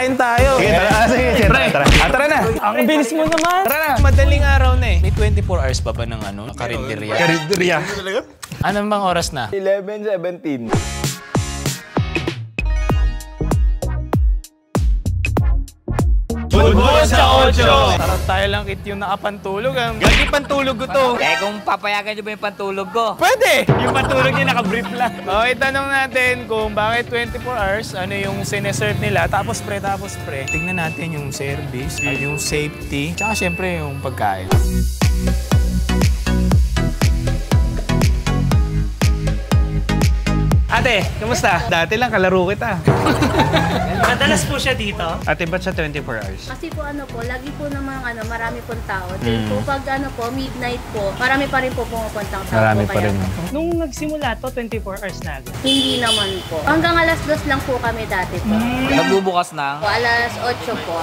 kain tayo. Sige, tara. Tara na. Ang bilis mo naman. Tara na. Madaling araw na eh. May 24 hours pa ba ng ano? Karinderya? Karinderya. Anong bang oras na? 11:17. Budbud sa 8! Sarap tayo lang yung nakapantulog. Gagi pantulog ko to. Kung papayagan nyo ba yung pantulog ko? Pwede! Yung pantulog niya naka-brief lang. Okay, tanong natin kung bakit 24 hours, ano yung sineserve nila, tapos pre. Tignan natin yung service, yung safety, tsaka syempre yung pagkain. Ate, kamusta? Dati lang kalaro kita. Madalas po siya dito. Ate, ba't sa 24 hours? Kasi po lagi po namang marami pong tao. Then po pag midnight po, marami pa rin po pumupuntang tao. Marami pa rin. Nung nagsimula to, 24 hours na agad. Hindi naman po. Hanggang alas 2 lang po kami dati po. Nagbubukas na. Alas 8 po.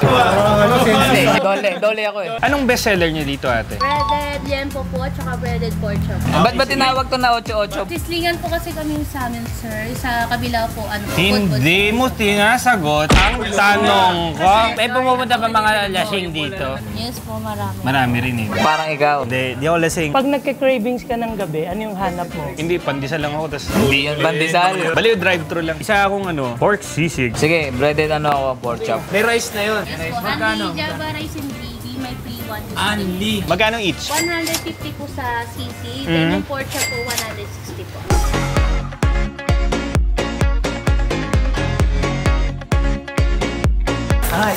Dole ako eh. Anong bestseller niyo dito, ate? Breaded liempo po at saka breaded pork chop. Ba't ba tinawag to na 8-8? Sislingan po kasi kami sa amin, sir. Sa kabila po, Hindi mo tinasagot ang tanong ko. May pumupunta pa mga lasing dito. Yes po, marami. Marami rin eh. Parang ikaw. Hindi ako lasing. Pag nagka-cravings ka ng gabi, ano yung hanap mo? Hindi, pandesal lang ako. Tas Hindi yun pandesal. Baliw, drive-thru lang. Isa akong pork sisig. Sige, breaded ako, pork chop. May rice na yun. Yes po, Anli Java rice and gravy, may free one. Anli. Magkano each? 150 po sa sisig, then yung pork chop po, 160 po.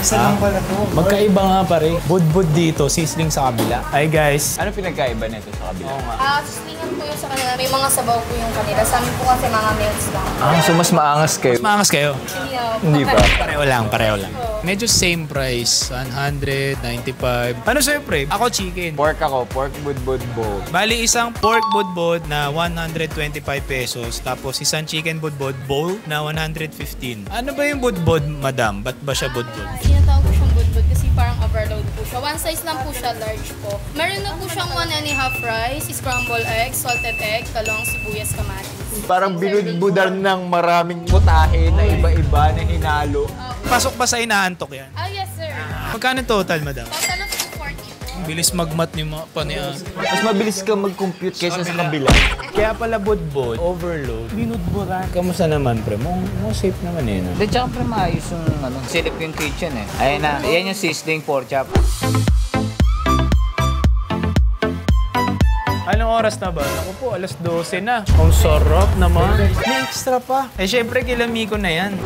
Isa lang pala to. Magkaiba nga pare. Budbud dito, sisling sa kabila. Hi guys. Ano pinagkaiba nito sa kabila? Sislingan po yung sa kanila. May mga sabaw po yung kanila. Sa amin po kasi mga meals lang. So mas maangas kayo? Mas maangas kayo? Hindi Hindi pa. Pareho lang. Medyo same price. 195. Ano sa'yo, pre? Ako chicken. Pork budbud bowl. Bali, isang pork budbud na 125 pesos. Tapos isang chicken budbud bowl na 115. Ano ba yung budbud, madam? Ba't ba siya budbud? Tinatawag po siyang budbud kasi parang overload po siya. One size lang po siya, large po. Meron na po siyang 1.5 rice, scrambled eggs, salted egg, talong, sibuyas, kamatis. Parang binudbudan ng maraming mutahe na iba-iba na hinalo. Pasok ba sa inaantok yan? Yes sir. Magkano total, madam? Total of 240 po. Bilis magmat ni mga panian. Mas mabilis ka mag-compute kaysa sa kabila. Kaya pala budbud, overload. Binudburan. Kamusta naman, pre? Mo safe naman eh. No? Hindi, tsaka pre maayos yung silip yung kitchen eh. Ayan na, yan yung sizzling pork chop. Anong oras na ba? Ako po, alas 12 na. Ang sarap naman. May extra pa. Eh, syempre, kilami ko na yan.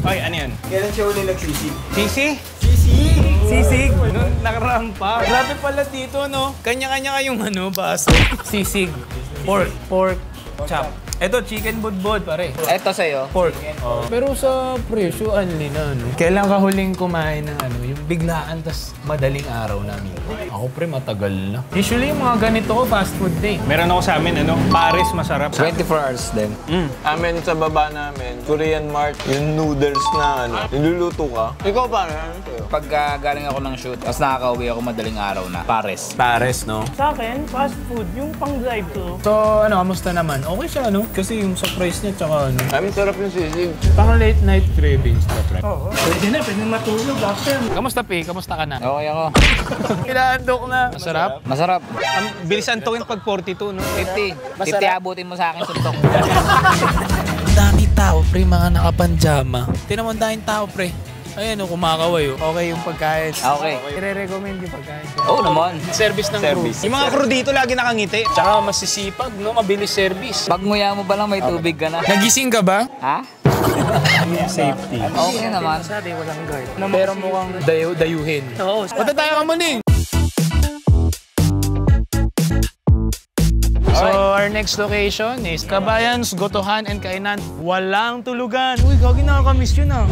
Ay, ano yun? Kailan siya uli nagsisig? Sisi? Sisig. Nung nakaraan pa. Grabe pala dito, no? Kanya-kanya kayong baso. Sisig. Pork chop. Ito, chicken budbud, pare. Eto sa'yo. Pork. Pero sa presyo, anli na, no? Kailan ka huling kumain ng yung biglaan, tas madaling araw namin? Ako, pre, matagal na. Usually, yung mga ganito ko, fast food day. Meron ako sa amin, Paris masarap. 24 hours din. Amin sa baba namin, Korean Mart, yung noodles na niluluto ka. Ikaw paano? Ano sa'yo? Pag galing ako ng shoot, tapos nakaka-uwi ako madaling araw na. Pares. Pares, no? Sa akin, fast food, yung pang drive-thru. So, kamusta naman? Okay siya, no? Kasi yung surprise niya, tsaka Amin sarap yung sisig. pang late night cravings na, pre. Oo. Pwede matulog after. Kamusta, Pi? Kamusta ka na? Okay ako. Kinaandok na. Masarap? Masarap. Ang bilis antukin pag 42, no? 50. 50 abutin mo sa akin suntok. Dami tao, pre, mga nakapanjama. Tinan mo, daming tao, pre. Ayan, kumakaway. Okay yung pagkain. Okay. I-recommend yung pagkain. Oo naman. Service ng crew. Yung mga crew dito lagi nakangiti. Tsaka masisipag, no? Mabilis service. Pag nguya mo ba lang may tubig ka na? Nagising ka ba? Ha? Safety. Okay naman. Sabi, walang guard. Pero mukhang dayuhin. Oo. Punta tayo ka muning! So, our next location is Kabayans, Gotohan, and Kainan. Walang tulugan. Uy, gagi, nakakamiss yun ah.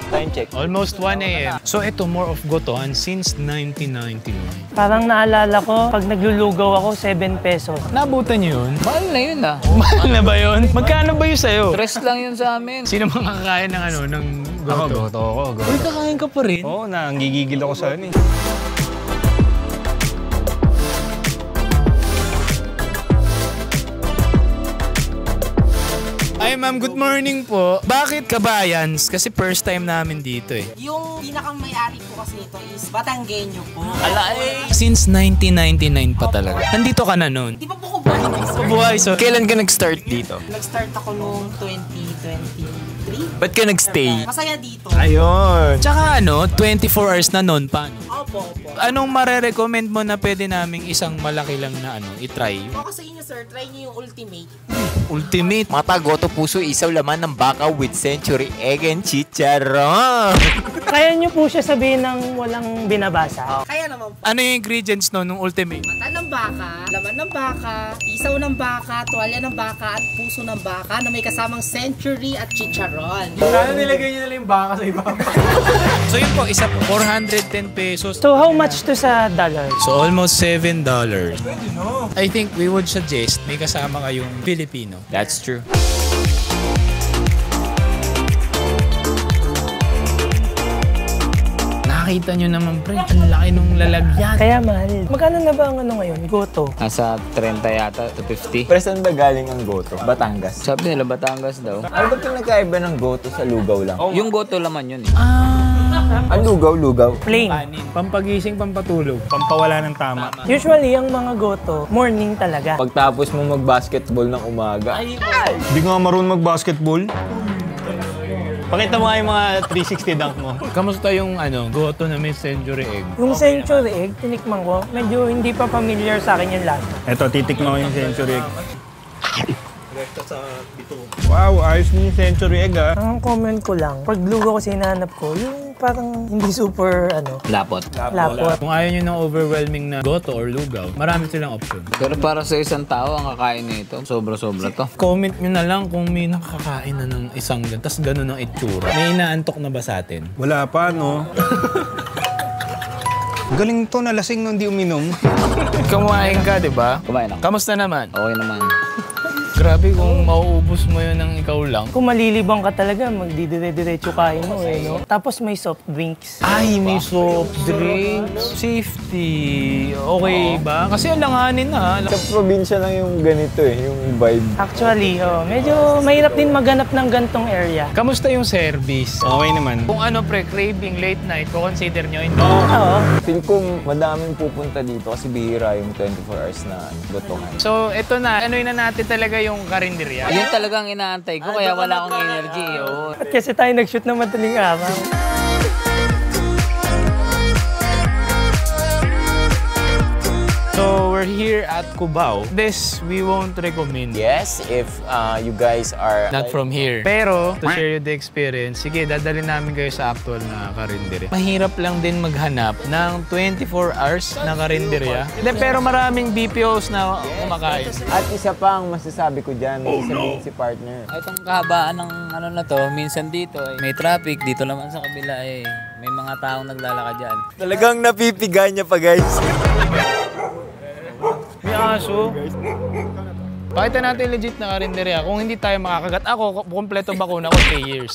Time check. Almost 1 a.m. So, ito more of Gotohan since 1999. Parang naalala ko, pag naglulugaw ako, 7 pesos. Nabutan niyo yun? Mahal na yun ah. Mahal na ba yun? Magkano ba yun sa'yo? Stress lang yun sa amin. Sino mga kakain ng ng goto? Goto ako. Uy, kakain ka pa rin? Oo, nangigigil ako sa ma'am. Good morning po. Bakit Kabayans? Kasi first time namin dito eh. Yung pinakang may-ari po kasi ito is Batanggenyo po. Since 1999 pa talaga. Nandito ka na nun. Di ba po ko buhay? Buhay, so kailan ka nag-start dito? Nag-start ako noong 2023. Ba't ka nagstay? Masaya dito. Ayun. Tsaka 24 hours na nun, paano? Opo. Anong marerecommend mo na pwede naming isang malaki lang na i-try? Ako sa inyo sir, try niyo yung ultimate. Ultimate. Mata, goto, puso, isaw, laman ng baka with century egg and chicharon. Kaya nyo po siya sabihin ng walang binabasa. Kaya naman po. Ano yung ingredients no nung ultimate? Mata ng baka, laman ng baka, isaw ng baka, tuwalya ng baka, at puso ng baka na may kasamang century at chicharon. Sana nilagay nyo na yung baka sa iba. So yun po, isa po, 410 pesos. So how much to sa dollar? So almost $7. I think we would suggest may kasama kayong Filipino. That's true. Nakita nyo naman pre, ang laki nung lalagyan. Kaya mahal. Magkano na ba ang ngayon? Goto? Nasa 30 yata to 50. Pero saan ba galing ang goto? Batangas. Sabi nila Batangas daw. Ano ba pinagkaiba ng goto sa lugaw lang? Yung goto laman yun eh. Ang lugaw? Plain. Pampagising, pampatulog. Pampawala ng tama. Usually, ang mga goto, morning talaga. Pagtapos mo mag-basketball ng umaga. Hindi ko nga marunong mag-basketball. Pakita mo nga yung mga 360 dunk mo. Kamusta yung goto na may century egg? Yung century egg, tinikman ko, medyo hindi pa familiar sa akin yung lasa. Eto, titikman ko yung century egg. Wow, ayos din yung century egg ah. Ang comment ko lang, pag lugaw kasi hinahanap ko, yung parang hindi super, Lapot. lapot. Kung ayaw nyo ng overwhelming na goto or lugaw, marami silang option. Pero para sa isang tao, ang kakain nito, sobra-sobra to. Comment nyo na lang kung may nakakain na ng isang gan, tas gano'n ang itsura. May inaantok na ba sa atin? Wala pa, no? Galing to, nalasing nung di uminom. Kumain ka, di ba? Kumain ako. Kamusta naman? Okay naman. Grabe kung mauubos mo yun ng ikaw lang. Kung malilibang ka talaga, magdidire-diretso kain mo no? Tapos may soft drinks. Ay, may soft drinks. Safety. Okay ba? Kasi alanganin na. Sa probinsya lang yung ganito yung vibe. Actually, medyo mahirap din maghanap ng gantong area. Kamusta yung service? Okay naman. Kung craving late night, consider nyo hindi. Oo. Feel ko madaming pupunta dito kasi bihira yung 24 hours na gotongan. So, ito na. Na natin talaga yung karinderya. Yun talagang inaantay ko, kaya wala akong energy. Oo. At kasi tayo nag-shoot ng madaling araw. So, we're here at Cubao. This, we won't recommend. Yes, if you guys are Not from here. Pero, to share you the experience, sige, dadalhin namin kayo sa actual na karinderya. Mahirap lang din maghanap ng 24 hours na karinderya. Pero maraming BPOs na kumakain. At isa pa ang masasabi ko dyan, may sabihin si partner. Itong kahabaan ng na to, minsan dito, may traffic. Dito naman sa kabila may mga taong naglalakad dyan. Talagang napipiga niya pa, guys. May aso. Pakita natin legit na karinderya. Kung hindi tayo makakagat, ako, kompleto bakuna ko 3 years.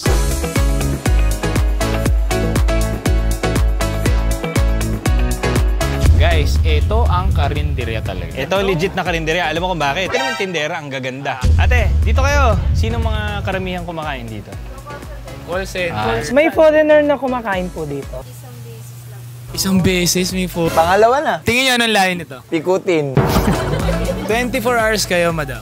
Guys, ito ang karinderya talaga. Ito, legit na karinderya. Alam mo kung bakit? Ito naman tindera, ang gaganda. Ate, dito kayo. Sino mga karamihan kumakain dito? Call center. May foreigner na kumakain po dito. Isang beses may food. Pangalawa na, Tingin nyo anong lain ito. pikutin. 24 hours kayo, madam.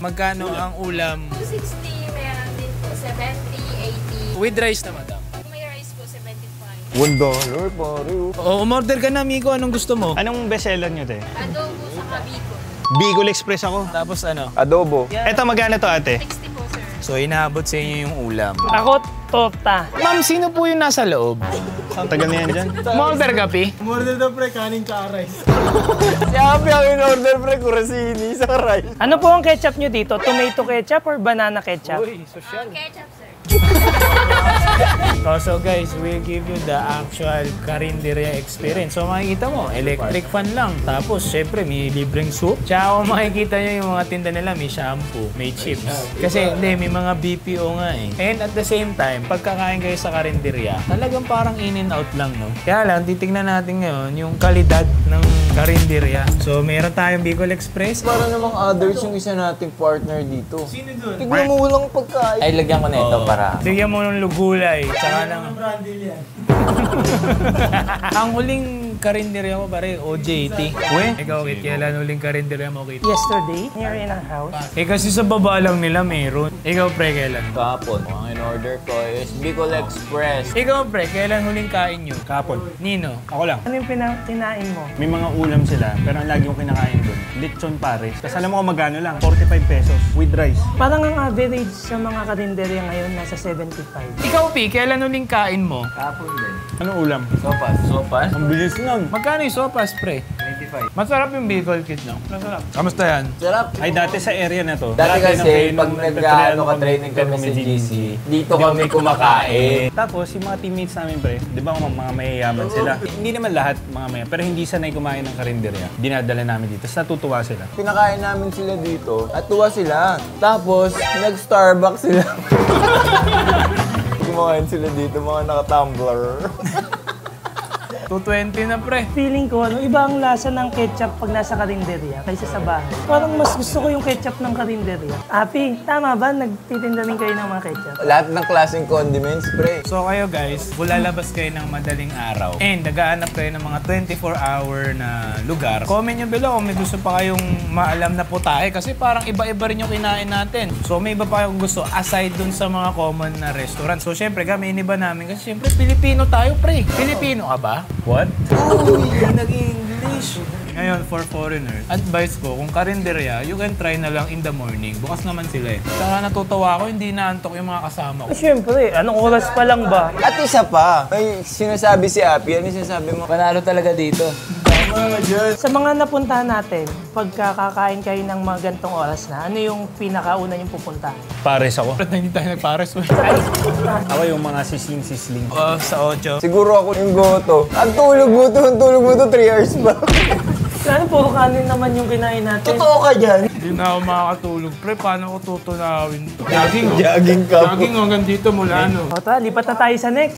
Magkano ang ulam? 260, meron din po 70, 80. With rice na, madam. Kung may rice po, 75. $1 pare. O, umorder ka na, Miko. Anong gusto mo? Anong bestseller nyo, te? Adobo sa kabiko. Bicol Express ako. Tapos ano? Adobo. Ito, magkano to, ate? 60 po, sir. So, inaabot sa inyo yung ulam. Ako, torta. Ma'am, sino po yung nasa loob? Ang tagal na yan dyan. Umorder ka, Pi? Sabi ang in-order pre, kurasini sa rice. Ano po ang ketchup nyo dito? Tomato ketchup or banana ketchup? Ketchup, sir. So guys, we'll give you the actual Carinderia experience. So makikita mo, electric fan lang. Tapos syempre may libreng soup. Tsaka kung makikita nyo yung mga tinda nila, may shampoo, may chips. Kasi hindi, may mga BPO nga eh. And at the same time, pagkakain kayo sa Carinderia, talagang parang in and out lang, no? Kaya lang, titignan natin ngayon yung kalidad ng Carinderia. So meron tayong Bicol Express. Para namang others yung isa nating partner dito. Sino dun? Tignan mo walang pagkain. Ay, lagyan ko na ito para... Bigyan mo ng lugulay. Tsaka lang. Ang huling Carinderia mo pare, OJT. Ikaw, Kit, kailan huling Carinderia mo, Kit? Yesterday, near in our house. Eh kasi sa baba lang nila meron. Ikaw, pre, kailan? Kahapon, ang in-order ko is Bicol Express. Ikaw, pre, kailan huling kain nyo? Kapon. Nino? Ako lang. Ano yung kinain mo? May mga ulam sila, pero ang lagi kong kinakain doon, lechon pares. Kasi alam mo kung magkano lang, 45 pesos with rice. Parang ang average sa mga karinderya ngayon nasa 75. Ikaw, Pi, kailan huling kain mo? Kapon din. Anong ulam? Sopas. Sopas? Ang bilis nun. Magkano yung sopas, pre? 25. Masarap yung Bicol, Kit, no? Masarap. Kamusta yan? Sarap. Ay, dati sa area na to. Dati kasi, nung pag nag-training kami sa GC, dito kami kumakain. Tapos, yung mga teammates namin, pre, di ba mga mayayaman sila? Hindi naman lahat mga maya, pero hindi sanay kumain ng karinderya. Dinadala namin dito. Tapos natutuwa sila. Pinakain namin sila dito at tuwa sila. Tapos, nag-Starbucks sila. Kumakain sila dito, mga naka-tumbler. 220 na, pre. Feeling ko, iba ang lasa ng ketchup pag nasa karinderya kaysa sa bahay. Parang mas gusto ko yung ketchup ng karinderya. Api, tama ba? Nagtitinda rin kayo ng mga ketchup? Lahat ng klaseng condiments, pre. So kayo guys, lalabas kayo ng madaling araw and nagaanap kayo ng mga 24-hour na lugar. Comment nyo below kung may gusto pa kayong maalam na putahe kasi parang iba-iba rin yung kinain natin. So may iba pa kayong gusto aside dun sa mga common na restaurant. So syempre kami iniba namin kasi syempre Pilipino tayo, pre. Pilipino ka ba? What? Uy, nag-English. Ngayon, for foreigners, advice ko, kung karinderya, you can try na lang in the morning. Bukas naman sila eh. Saka natutuwa ako, hindi naantok yung mga kasama ko. Siyempre, anong oras pa lang ba? At isa pa, may sinasabi si Api. Ano yung sinasabi mo? Panalo talaga dito. Sa mga napuntahan natin, pagkakakain kayo ng mga gantong oras na, ano yung pinakauna yung pupuntahan? Pares ako. Ba't na hindi tayo nagpares? Ako yung mga sisling. Sa 8. Siguro ako yung goto. Ang tulog mo to 3 hours ba? Ano, puro kanin naman yung kinain natin. Totoo ka dyan? Hindi na ako makakatulog. Pre, paano ko tutunawin? Jogging, Jogging ka po. Jogging hanggang dito mula, no? O, lipat na tayo sa next.